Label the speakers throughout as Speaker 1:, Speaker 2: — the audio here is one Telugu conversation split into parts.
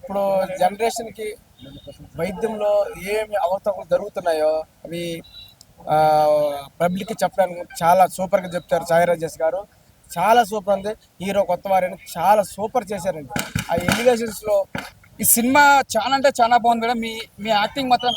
Speaker 1: ఇప్పుడు జనరేషన్కి వైద్యంలో ఏమి అవతలు జరుగుతున్నాయో అవి పబ్లిక్కి చెప్పడానికి చాలా సూపర్గా చెప్తారు సాయి రాజేష్ గారు. చాలా సూపర్ ఉంది. హీరో కొత్త వారిని చాలా సూపర్ చేశారండి. ఆ ఎలివేషన్స్లో
Speaker 2: ఈ సినిమా చాలా అంటే చాలా బాగుంది మేడం. మీ మీ యాక్టింగ్ మాత్రం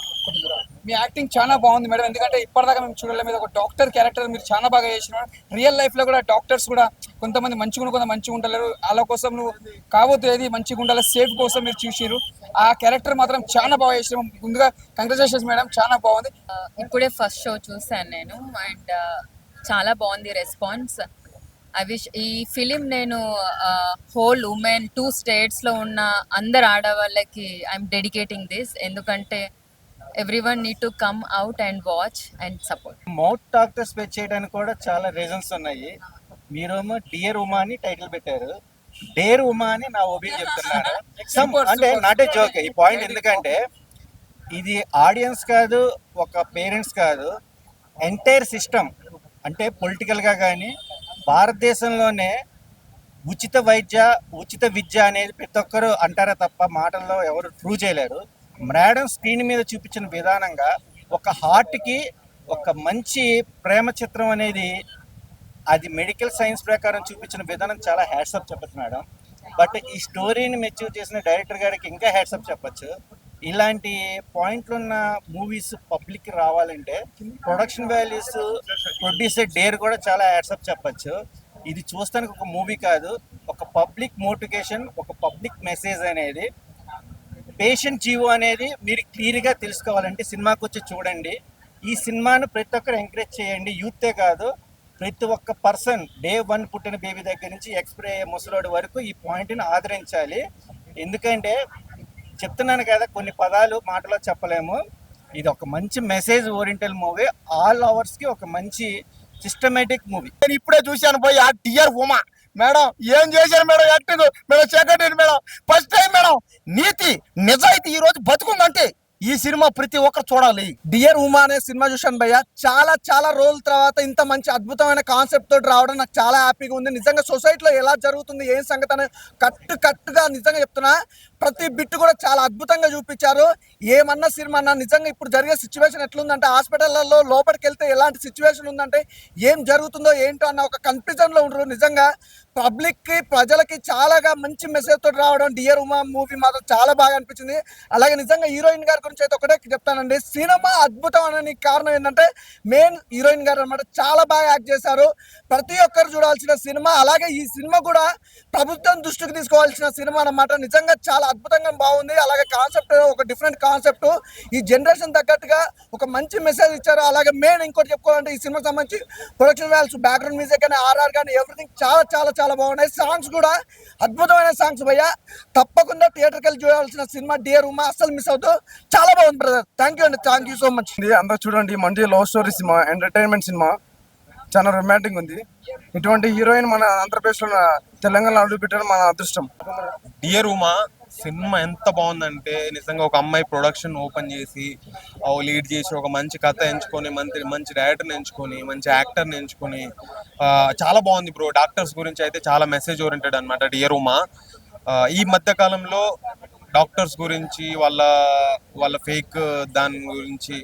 Speaker 2: మీ యాక్టింగ్ చాలా బాగుంది మేడం. ఎందుకంటే ఇప్పటిదాకా మేము చూడలేదు, మీద ఒక డాక్టర్ క్యారెక్టర్ మీరు చాలా బాగా చేసినారు. రియల్ లైఫ్ లో కూడా డాక్టర్స్ కూడా కొంతమంది మంచిగా కొంత మంచిగా ఉండలేరు. వాళ్ళ కోసం నువ్వు కావద్దు ఏది మంచిగా ఉండాలి సేఫ్ కోసం మీరు చూసిరు. ఆ క్యారెక్టర్ మాత్రం చాలా బాగా చేసినారు. ముందుగా కంగ్రాచులేషన్స్ మేడం, చాలా బాగుంది.
Speaker 3: ఇప్పుడే ఫస్ట్ షో చూసాను నేను అండ్ చాలా బాగుంది రెస్పాన్స్. ఐ విష్ ఈ ఫిలిం నేను హోల్ ఉమెన్ 2 స్టేట్స్లో ఉన్న అందరు ఆడవాళ్ళకి ఐఎమ్ డెడికేటింగ్ దిస్. ఎందుకంటే everyone need to come out and watch and support.
Speaker 4: Mouth doctor speech చేయడానికి కూడా చాలా రీజన్స్ ఉన్నాయి. మీరేమో డియర్ ఉమా అని టైటిల్ పెట్టారు, డేర్ ఉమా అని నా ఒపీనియన్ చెప్తున్నాను. అంటే నాట్ ఏ జోక్ ఈ పాయింట్. ఎందుకంటే ఇది ఆడియన్స్ కాదు, ఒక పేరెంట్స్ కాదు, ఎంటైర్ సిస్టమ్. అంటే పొలిటికల్గా కానీ భారతదేశంలోనే ఉచిత వైద్య ఉచిత విద్య అనేది ప్రతి ఒక్కరు అంటారే తప్ప మాటల్లో ఎవరు ప్రూవ్ చేయలేరు. మేడం స్క్రీన్ మీద చూపించిన విధానంగా ఒక హార్ట్కి ఒక మంచి ప్రేమ చిత్రం అనేది అది మెడికల్ సైన్స్ ప్రకారం చూపించిన విధానం చాలా హ్యాట్సప్ చెప్పచ్చు మేడం. బట్ ఈ స్టోరీని మెచ్యూర్ చేసిన డైరెక్టర్ గారికి ఇంకా హ్యాట్సప్ చెప్పచ్చు. ఇలాంటి పాయింట్లు ఉన్న మూవీస్ పబ్లిక్ రావాలంటే ప్రొడక్షన్ వాల్యూస్, ప్రొడ్యూసర్ డేర్ కూడా చాలా హ్యాట్సప్ చెప్పచ్చు. ఇది చూస్తానికి ఒక మూవీ కాదు, ఒక పబ్లిక్ మోటివేషన్, ఒక పబ్లిక్ మెసేజ్ అనేది. పేషెంట్ జీవో అనేది మీరు క్లియర్గా తెలుసుకోవాలంటే సినిమాకి వచ్చి చూడండి. ఈ సినిమాను ప్రతి ఒక్కరు ఎంకరేజ్ చేయండి. యూతే కాదు, ప్రతి ఒక్క పర్సన్ డే 1 పుట్టిన బేబీ దగ్గర నుంచి ఎక్స్ప్రే ముసలోడి వరకు ఈ పాయింట్ని ఆదరించాలి. ఎందుకంటే చెప్తున్నాను కదా, కొన్ని పదాలు మాటలో చెప్పలేము. ఇది ఒక మంచి మెసేజ్ ఓరియంటల్ మూవీ, ఆల్ అవర్స్కి ఒక మంచి సిస్టమేటిక్ మూవీ.
Speaker 1: నేను ఇప్పుడే చూశాను పోయి ఆ డియర్ ఉమా మేడం ఏం చేశారు madam acting madam, second madam, first time madam. నీతి నిజాయితీ ఈ రోజు బతుకుందంటే ఈ సినిమా ప్రతి ఒక్కరు చూడాలి. డియర్ ఉమా అనే సినిమా చూశాను భయ్య. చాలా చాలా రోజుల తర్వాత ఇంత మంచి అద్భుతమైన కాన్సెప్ట్ తోటి రావడం నాకు చాలా హ్యాపీగా ఉంది. నిజంగా సొసైటీలో ఎలా జరుగుతుంది ఏం సంగతి అనేది కట్టుగా నిజంగా చెప్తున్నా, ప్రతి బిట్ కూడా చాలా అద్భుతంగా చూపించారు. ఏమన్నా సినిమా అన్నా నిజంగా ఇప్పుడు జరిగే సిచ్యువేషన్ ఎట్లుందంటే హాస్పిటల్లో లోపలికి వెళ్తే ఎలాంటి సిచ్యువేషన్ ఉందంటే ఏం జరుగుతుందో ఏంటో అన్న ఒక కన్ఫ్యూజన్లో ఉండరు. నిజంగా పబ్లిక్కి ప్రజలకి చాలాగా మంచి మెసేజ్ తోటి రావడం డియర్ ఉమా మూవీ మాత్రం చాలా బాగా అనిపించింది. అలాగే నిజంగా హీరోయిన్ గారి గురించి అయితే ఒకటే చెప్తానండి, సినిమా అద్భుతం అనడానికి కారణం ఏంటంటే మెయిన్ హీరోయిన్ గారు అనమాట. చాలా బాగా యాక్ట్ చేశారు. ప్రతి ఒక్కరు చూడాల్సిన సినిమా. అలాగే ఈ సినిమా కూడా ప్రభుత్వం దృష్టికి తీసుకోవాల్సిన సినిమా అనమాట. నిజంగా చాలా అద్భుతంగా బాగుంది. అలాగే కాన్సెప్ట్ ఒక డిఫరెంట్ కాన్సెప్ట్, ఈ జనరేషన్ తగ్గట్టుగా ఒక మంచి మెసేజ్ ఇచ్చారు. అలాగే మెయిన్ ఇంకోటి చెప్పుకోవాలంటే ఈ సినిమాకి సంబంధించి ప్రొడక్షన్ వాల్యూస్, బ్యాక్గ్రౌండ్ మ్యూజిక్ కానీ, ఆర్ఆర్ కానీ ఎవ్రీథింగ్ చాలా చాలా చాలా బాగున్నాయి. సాంగ్స్ కూడా అద్భుతమైన సాంగ్స్ భయ్య. తప్పకుండా థియేటర్కి వెళ్ళి చూడాల్సిన సినిమా డియర్ ఉమా, అస్సలు మిస్ అవుతూ. చాలా బాగుంది బ్రదర్. థ్యాంక్ యూ అండి, థ్యాంక్ యూ సో మచ్. అందరూ చూడండి, మంచి love story cinema, entertainment cinema, చాలా రొమాంటిక్ ఉంది. ఇటువంటి హీరోయిన్ మన ఆంధ్రప్రదేశ్లో తెలంగాణలో అడుగు పెట్టడం మన అదృష్టం.
Speaker 5: డియర్ ఉమా సినిమా ఎంత బాగుందంటే నిజంగా ఒక అమ్మాయి ప్రొడక్షన్ ఓపెన్ చేసి లీడ్ చేసి ఒక మంచి కథ ఎంచుకొని మంచి డైరెక్టర్ని ఎంచుకొని మంచి యాక్టర్ని ఎంచుకొని చాలా బాగుంది బ్రో. డాక్టర్స్ గురించి అయితే చాలా మెసేజ్ ఓరియంటెడ్ అనమాట డియర్ ఉమా. ఈ మధ్య కాలంలో డాక్టర్స్ గురించి వాళ్ళ ఫేక్ దాని గురించి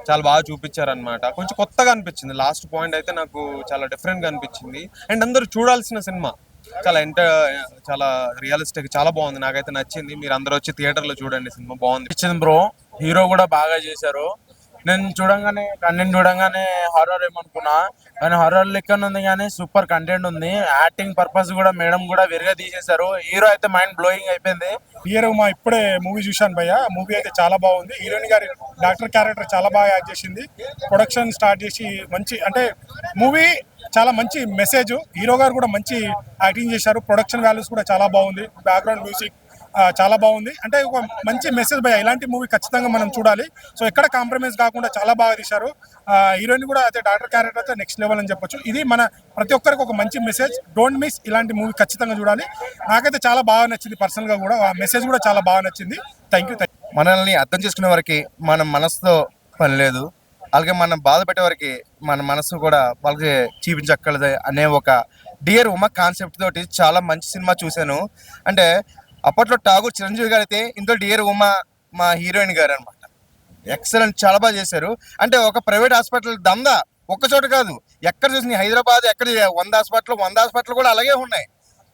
Speaker 5: చాలా బాగా చూపించారనమాట. కొంచెం కొత్తగా అనిపించింది. లాస్ట్ పాయింట్ అయితే నాకు చాలా డిఫరెంట్గా అనిపించింది. అండ్ అందరూ చూడాల్సిన సినిమా, చాలా రియలిస్టిక్, చాలా బాగుంది. నాకైతే నచ్చింది. మీరు అందరూ వచ్చి థియేటర్లో చూడండి, సినిమా బాగుంది
Speaker 6: బ్రో. హీరో కూడా బాగా చేశారు. నేను కంటెంట్ చూడంగానే హారర్ ఏమనుకున్నా, కానీ హారర్ లెక్కన ఉంది, కానీ సూపర్ కంటెంట్ ఉంది. యాక్టింగ్ పర్పస్ కూడా మేడం కూడా వెరిగా తీసేశారు. హీరో అయితే మైండ్ బ్లోయింగ్ అయిపోయింది.
Speaker 7: డియర్ ఉమా ఇప్పుడే మూవీ చూశాను భయ్య. మూవీ అయితే చాలా బాగుంది. హీరోయిన్ గారి డాక్టర్ క్యారెక్టర్ చాలా బాగా యాక్ట్ చేసింది. ప్రొడక్షన్ స్టార్ట్ చేసి మంచి, అంటే మూవీ చాలా మంచి మెసేజ్. హీరో గారు కూడా మంచి యాక్టింగ్ చేశారు. ప్రొడక్షన్ వాల్యూస్ కూడా చాలా బాగుంది. బ్యాక్గ్రౌండ్ మ్యూజిక్ చాలా బాగుంది. అంటే ఒక మంచి మెసేజ్ భయ్య. ఇలాంటి మూవీ ఖచ్చితంగా మనం చూడాలి. సో ఎక్కడ కాంప్రమైజ్ కాకుండా చాలా బాగా తీశారు. హీరోయిన్ కూడా అయితే డాక్టర్ క్యారెక్టర్ అయితే నెక్స్ట్ లెవెల్ అని చెప్పొచ్చు. ఇది మన ప్రతి ఒక్కరికి ఒక మంచి మెసేజ్. డోంట్ మిస్, ఇలాంటి మూవీ ఖచ్చితంగా చూడాలి. నాకైతే చాలా బాగా నచ్చింది పర్సనల్గా కూడా. ఆ మెసేజ్ కూడా చాలా బాగా నచ్చింది. Thank you.
Speaker 8: మనల్ని అర్థం చేసుకునే వరకు మన మనసుతో పని లేదు. అలాగే మనం బాధ పెట్టే వరకు మన మనసు కూడా వాళ్ళకి చూపించక్కర్లేదు అనే ఒక డియర్ ఉమా కాన్సెప్ట్ తోటి చాలా మంచి సినిమా చూశాను. అంటే అప్పట్లో ఠాగూర్ చిరంజీవి గారు అయితే ఇందులో డియర్ ఉమా మా హీరోయిన్ గారు అనమాట. ఎక్సలెంట్, చాలా బాగా చేశారు. అంటే ఒక ప్రైవేట్ హాస్పిటల్ దందా ఒక్క చోట కాదు, ఎక్కడ చూసిన హైదరాబాద్ ఎక్కడ 100 హాస్పిటల్ కూడా అలాగే ఉన్నాయి.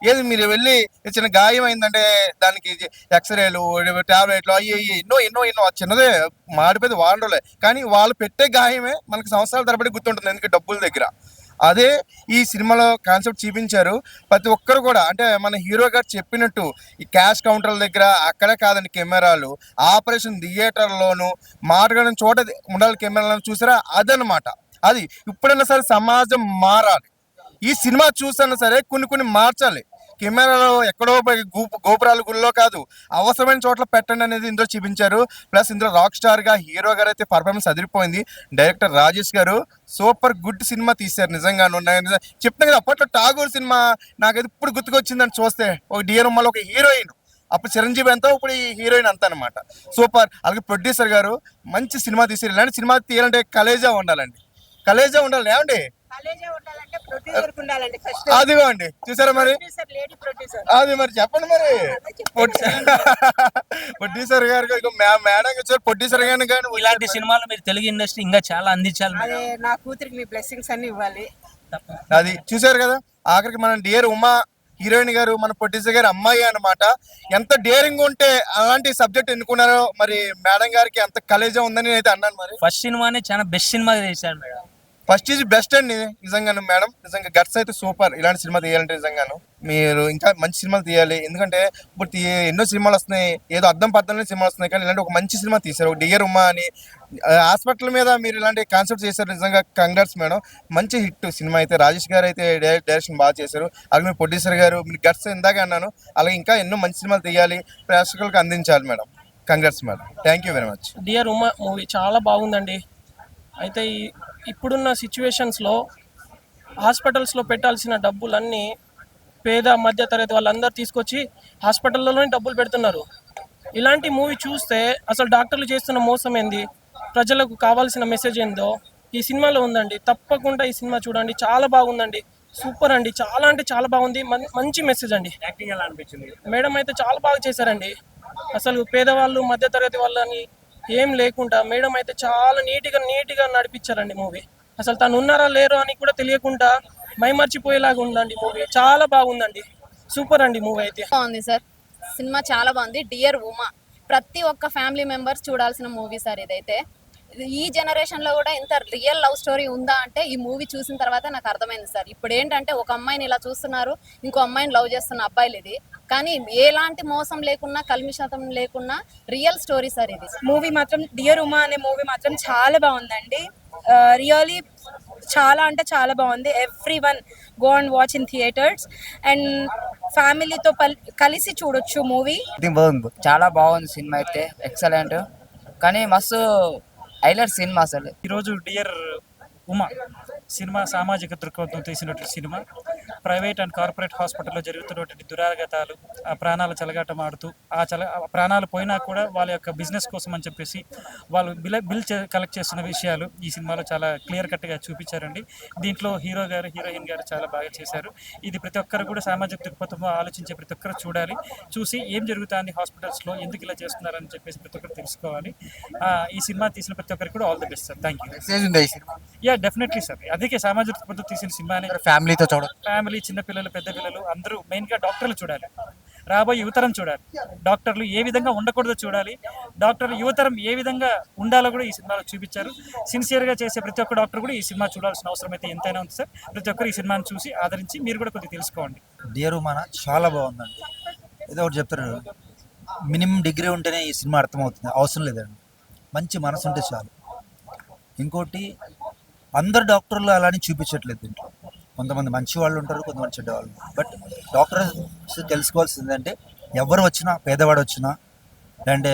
Speaker 8: ఏది మీరు వెళ్ళి చిన్న గాయం అయిందంటే దానికి ఎక్స్రేలు, టాబ్లెట్లు, అయ్యి ఎన్నో చిన్నదే మాడిపోయింది వాడలే, కానీ వాళ్ళు పెట్టే గాయమే మనకి సంవత్సరాల తరబడి గుర్తుంటుంది, ఎందుకంటే డబ్బుల దగ్గర. అదే ఈ సినిమాలో కాన్సెప్ట్ చూపించారు. ప్రతి ఒక్కరు కూడా అంటే మన హీరో గారు చెప్పినట్టు ఈ క్యాష్ కౌంటర్ల దగ్గర అక్కడే కాదండి కెమెరాలు, ఆపరేషన్ థియేటర్లోను మాట్లాడిన చోట ఉండాలి కెమెరాలను, చూసారా? అదనమాట. అది ఇప్పుడైనా సరే సమాజం మారాలి. ఈ సినిమా చూసైనా సరే కొన్ని మార్చాలి. కెమెరాలో ఎక్కడో గోపురాల గుళ్ళో కాదు, అవసరమైన చోట్ల పెట్టండి అనేది ఇందులో చూపించారు. ప్లస్ ఇందులో రాక్ స్టార్ గా హీరో గారు అయితే పర్ఫార్మెన్స్ అదిరిపోయింది. డైరెక్టర్ రాజేష్ గారు సూపర్ గుడ్ సినిమా తీశారు నిజంగాను. చెప్తాను కదా, అప్పట్లో ఠాగూర్ సినిమా నాకైతే ఇప్పుడు గుర్తుకొచ్చిందని చూస్తే, ఒక డియర్ ఉమ్మాలో ఒక హీరోయిన్, అప్పుడు చిరంజీవి ఎంతో, ఇప్పుడు ఈ హీరోయిన్ అంత అనమాట. సూపర్. అలాగే ప్రొడ్యూసర్ గారు మంచి సినిమా తీశారు. ఇలాంటి సినిమా తీయాలంటే కలేజా ఉండాలండి, కలేజా ఉండాలి ఏమండి, అదిగోండి చూసారా మరి, అది మరి చెప్పండి మరి. ప్రొడ్యూసర్ గారు మేడం వచ్చారు, ప్రొడ్యూసర్ గారిని కానీ
Speaker 9: ఇలాంటి సినిమాలు మీరు తెలుగు ఇండస్ట్రీ ఇంకా చాలా అందించాలి.
Speaker 10: నా కూతురికి మీ బ్లెస్సింగ్స్ అన్ని ఇవ్వాలి.
Speaker 8: అది చూసారు కదా, ఆఖరికి మన డియర్ ఉమా హీరోయిన్ గారు మన ప్రొడ్యూసర్ గారు అమ్మాయి అన్నమాట. ఎంత డేరింగ్ ఉంటే అలాంటి సబ్జెక్ట్ ఎన్నుకున్నారో మరి మేడం గారికి ఎంత కలేజా ఉందని అయితే అన్నాను. మరి
Speaker 9: ఫస్ట్ సినిమానే చాలా బెస్ట్ సినిమా చేశారు మేడం.
Speaker 8: ఫస్ట్ ఈజ్ బెస్ట్ అండి నిజంగాను మేడం. నిజంగా గట్స్ అయితే సూపర్. ఇలాంటి సినిమా తీయాలంటే నిజంగాను మీరు ఇంకా మంచి సినిమాలు తీయాలి. ఎందుకంటే ఇప్పుడు ఎన్నో సినిమాలు వస్తున్నాయి, ఏదో అర్థం పద్ధతిలో సినిమాలు వస్తున్నాయి, కానీ ఇలాంటి ఒక మంచి సినిమా తీశారు. ఒక డియర్ ఉమా అని హాస్పిటల్ మీద మీరు ఇలాంటి కాన్సెప్ట్ చేశారు. నిజంగా కంగ్రాట్స్ మేడం, మంచి హిట్ సినిమా అయితే. రాజేష్ గారు అయితే డైరెక్షన్ బాగా చేశారు. అలాగే మీ ప్రొడ్యూసర్ గారు మీరు గట్స్ ఇందాక అన్నాను, అలాగే ఇంకా ఎన్నో మంచి సినిమాలు తీయాలి, ప్రేక్షకులకు అందించాలి madam. Congrats madam, thank you very much.
Speaker 11: Dear Uma movie చాలా బాగుందండి. అయితే ఇప్పుడున్న సిచ్యువేషన్స్లో హాస్పిటల్స్లో పెట్టాల్సిన డబ్బులన్నీ పేద మధ్యతరగతి వాళ్ళందరూ తీసుకొచ్చి హాస్పిటల్లోనే డబ్బులు పెడుతున్నారు. ఇలాంటి మూవీ చూస్తే అసలు డాక్టర్లు చేస్తున్న మోసం ఏంది, ప్రజలకు కావాల్సిన మెసేజ్ ఏందో ఈ సినిమాలో ఉందండి. తప్పకుండా ఈ సినిమా చూడండి, చాలా బాగుందండి, సూపర్ అండి, చాలా అంటే చాలా బాగుంది. మంచి మెసేజ్ అండి.
Speaker 9: యాక్టింగ్ ఎలా అనిపించింది?
Speaker 11: మేడం అయితే చాలా బాగా చేశారండి. అసలు పేదవాళ్ళు మధ్యతరగతి వాళ్ళని ఏం లేకుండా మేడం అయితే చాలా నీట్గా నడిపించారండి మూవీ. అసలు తను ఉన్నారా లేరో అని కూడా తెలియకుండా మైమర్చిపోయేలాగా ఉందండి మూవీ. చాలా బాగుందండి, సూపర్ అండి మూవీ అయితే.
Speaker 3: బాగుంది సార్, సినిమా చాలా బాగుంది. డియర్ ఉమా ప్రతి ఒక్క ఫ్యామిలీ మెంబర్స్ చూడాల్సిన మూవీ సార్ ఇదైతే. ఈ జనరేషన్లో కూడా ఇంత రియల్ లవ్ స్టోరీ ఉందా అంటే ఈ మూవీ చూసిన తర్వాత నాకు అర్థమైంది సార్. ఇప్పుడు ఏంటంటే ఒక అమ్మాయిని ఇలా చూస్తున్నారు, ఇంకో అమ్మాయిని లవ్ చేస్తున్న అబ్బాయిలు ఇది, కానీ ఎలాంటి మోసం లేకున్నా కల్మిషతం లేకున్నా రియల్ స్టోరీ సార్ ఇది.
Speaker 10: మూవీ మాత్రం డియర్ ఉమా అనే మూవీ మాత్రం చాలా బాగుందండి. రియల్లీ చాలా అంటే చాలా బాగుంది. Every one go and watch in theatres and ఫ్యామిలీతో కలిసి చూడొచ్చు మూవీ.
Speaker 2: చాలా బాగుంది సినిమా అయితే, ఎక్సలెంట్. కానీ మస్తు హైలైట్ సినిమా అసలు.
Speaker 9: ఈరోజు డియర్ ఉమా సినిమా సామాజిక దృక్పథం తీసినటువంటి సినిమా. ప్రైవేట్ అండ్ కార్పొరేట్ హాస్పిటల్లో జరుగుతున్నటువంటి దురాగతాలు, ఆ ప్రాణాలు చెలగాటమాడుతూ ఆ ప్రాణాలు పోయినా కూడా వాళ్ళ యొక్క బిజినెస్ కోసం అని చెప్పేసి వాళ్ళు బిల్ కలెక్ట్ చేస్తున్న విషయాలు ఈ సినిమాలో చాలా క్లియర్ కట్గా చూపించారండి. దీంట్లో హీరో గారు హీరోయిన్ గారు చాలా బాగా చేశారు. ఇది ప్రతి ఒక్కరు కూడా సామాజిక దృక్పథంలో ఆలోచించే ప్రతి ఒక్కరు చూడాలి, చూసి ఏం జరుగుతుంది హాస్పిటల్స్లో, ఎందుకు ఇలా చేస్తున్నారని చెప్పేసి ప్రతి ఒక్కరు తెలుసుకోవాలి. ఈ సినిమా తీసిన ప్రతి ఒక్కరికి కూడా all the best sir. Thank you. Yeah definitely sir, అందుకే సామాజిక దృక్పథం తీసిన సినిమాని
Speaker 8: ఫ్యామిలీతో చూడాలి.
Speaker 9: ఫ్యామిలీ, చిన్నపిల్లలు, పెద్ద పిల్లలు అందరూ, మెయిన్గా డాక్టర్లు చూడాలి, రాబోయే యువతరం చూడాలి. డాక్టర్లు ఏ విధంగా ఉండకూడదో చూడాలి, డాక్టర్లు యువతరం ఏ విధంగా ఉండాలో కూడా ఈ సినిమాలో చూపించారు. సిన్సియర్గా చేసే ప్రతి ఒక్క డాక్టర్ కూడా ఈ సినిమా చూడాల్సిన అవసరం అయితే ఎంతైనా ఉంది సార్. ప్రతి ఒక్కరు ఈ సినిమాని చూసి ఆదరించి మీరు కూడా కొద్దిగా తెలుసుకోండి.
Speaker 12: డియర్ ఉమా చాలా బాగుందండి. ఏదో ఒకటి చెప్తారు, మినిమం డిగ్రీ ఉంటేనే ఈ సినిమా అర్థమవుతుంది, అవసరం లేదండి, మంచి మనసు ఉంటే చాలు. ఇంకోటి అందరు డాక్టర్లు అలానే చూపించట్లేదు దీంట్లో. కొంతమంది మంచి వాళ్ళు ఉంటారు, కొంతమంది చెడ్డ వాళ్ళు. బట్ డాక్టర్స్ తెలుసుకోవాల్సింది ఏంటంటే ఎవరు వచ్చినా, పేదవాడు వచ్చినా అండ్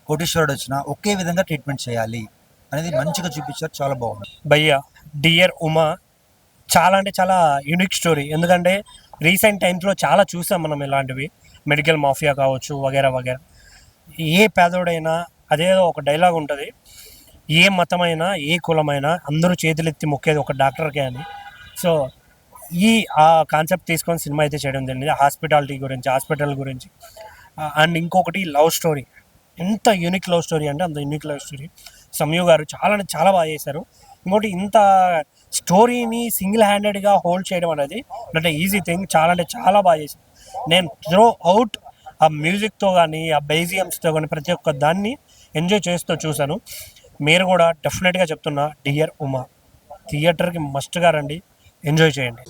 Speaker 12: కోటీశ్వరుడు వచ్చినా ఒకే విధంగా ట్రీట్మెంట్ చేయాలి అనేది మంచిగా చూపించారు, చాలా బాగుంది.
Speaker 13: భయ్యా డియర్ ఉమా చాలా అంటే చాలా యూనిక్ స్టోరీ. ఎందుకంటే రీసెంట్ టైమ్స్లో చాలా చూసాం మనం ఇలాంటివి, మెడికల్ మాఫియా కావచ్చు వగేరా వగేరా. ఏ పేదోడైనా అదేదో ఒక డైలాగ్ ఉంటుంది, ఏ మతమైనా ఏ కులమైనా అందరూ చేతులెత్తి మొక్కేది ఒక డాక్టర్కే అని. సో ఈ ఆ కాన్సెప్ట్ తీసుకొని సినిమా అయితే చేయడం జరిగింది. హాస్పిటాలిటీ గురించి, హాస్పిటల్ గురించి. అండ్ ఇంకొకటి లవ్ స్టోరీ. ఎంత యూనిక్ లవ్ స్టోరీ అంటే అంత యూనిక్ లవ్ స్టోరీ. సంయు గారు చాలా బాగా చేశారు. ఇంకోటి ఇంత స్టోరీని సింగిల్ హ్యాండెడ్గా హోల్డ్ చేయడం అనేది అంటే ఈజీ థింగ్. చాలా బాగా చేశారు. నేను త్రో అవుట్ ఆ మ్యూజిక్తో కానీ ఆ బేజియమ్స్తో కానీ ప్రతి ఒక్క దాన్ని ఎంజాయ్ చేస్తూ చూశాను. మీరు కూడా డెఫినెట్గా చెప్తున్నా డియర్ ఉమా థియేటర్కి మస్ట్గా రండి, ఎంజాయ్ చేయండి.